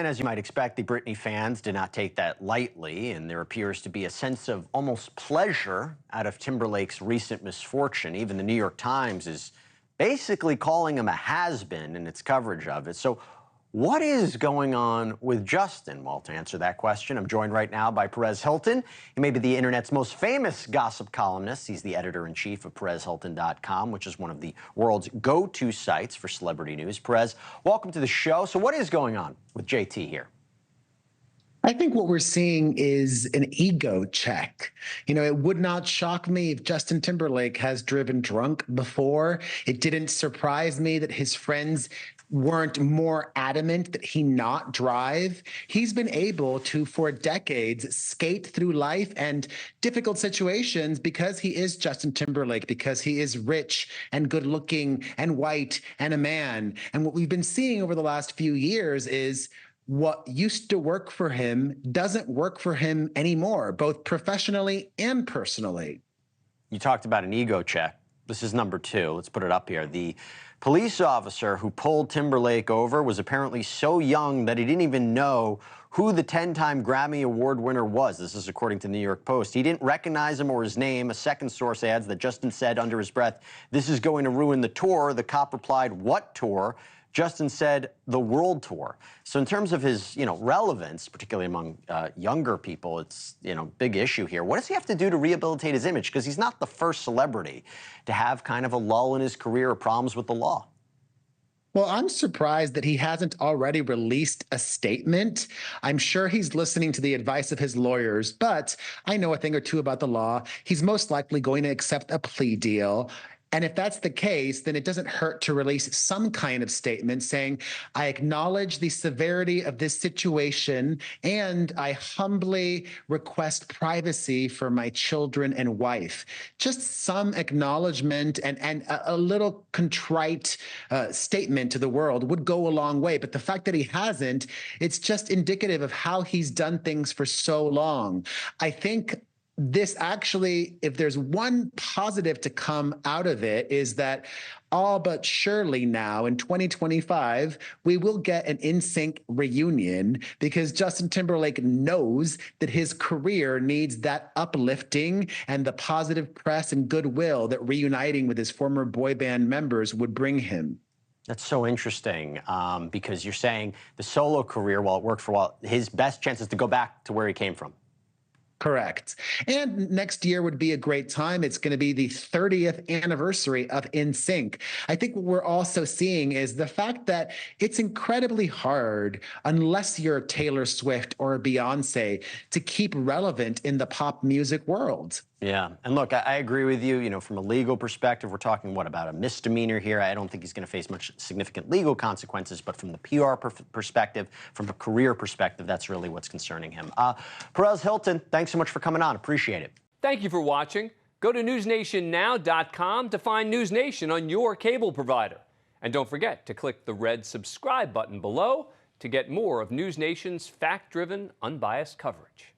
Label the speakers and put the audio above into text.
Speaker 1: And as you might expect, the Britney fans did not take that lightly, and there appears to be a sense of almost pleasure out of Timberlake's recent misfortune. Even the New York Times is basically calling him a has-been in its coverage of it. So what is going on with Justin? Well, to answer that question, I'm joined right now by Perez Hilton. He may be the internet's most famous gossip columnist. He's the editor-in-chief of PerezHilton.com, which is one of the world's go-to sites for celebrity news. Perez, welcome to the show. So what is going on with JT here?
Speaker 2: I think what we're seeing is an ego check. You know, it would not shock me if Justin Timberlake has driven drunk before. It didn't surprise me that his friends weren't more adamant that he not drive. He's been able to, for decades, skate through life and difficult situations because he is Justin Timberlake, because he is rich and good looking and white and a man. And what we've been seeing over the last few years is what used to work for him doesn't work for him anymore, both professionally and personally.
Speaker 1: You talked about an ego check. This is number two. Let's put it up here. The police officer who pulled Timberlake over was apparently so young that he didn't even know who the 10-time Grammy Award winner was. This is according to the New York Post. He didn't recognize him or his name. A second source adds that Justin said under his breath, "This is going to ruin the tour." The cop replied, "What tour?" Justin said the world tour. So in terms of his, relevance, particularly among younger people, it's, big issue here. What does he have to do to rehabilitate his image? Because he's not the first celebrity to have kind of a lull in his career or problems with the law.
Speaker 2: Well, I'm surprised that he hasn't already released a statement. I'm sure he's listening to the advice of his lawyers, but I know a thing or two about the law. He's most likely going to accept a plea deal. And if that's the case, then it doesn't hurt to release some kind of statement saying, "I acknowledge the severity of this situation, and I humbly request privacy for my children and wife." Just some acknowledgement and a little contrite statement to the world would go a long way. But the fact that he hasn't, it's just indicative of how he's done things for so long. I think this actually, if there's one positive to come out of it, is that all but surely now in 2025, we will get an NSYNC reunion because Justin Timberlake knows that his career needs that uplifting and the positive press and goodwill that reuniting with his former boy band members would bring him.
Speaker 1: That's so interesting because you're saying the solo career, while it worked for a while, his best chance is to go back to where he came from.
Speaker 2: Correct. And next year would be a great time. It's going to be the 30th anniversary of NSYNC. I think what we're also seeing is the fact that it's incredibly hard, unless you're Taylor Swift or Beyonce, to keep relevant in the pop music world.
Speaker 1: Yeah. And look, I agree with you. From a legal perspective, we're talking, about a misdemeanor here. I don't think he's going to face much significant legal consequences. But from the PR perspective, from a career perspective, that's really what's concerning him. Perez Hilton, thanks so much for coming on. Appreciate it.
Speaker 3: Thank you for watching. Go to NewsNationNow.com to find NewsNation on your cable provider. And don't forget to click the red subscribe button below to get more of NewsNation's fact-driven, unbiased coverage.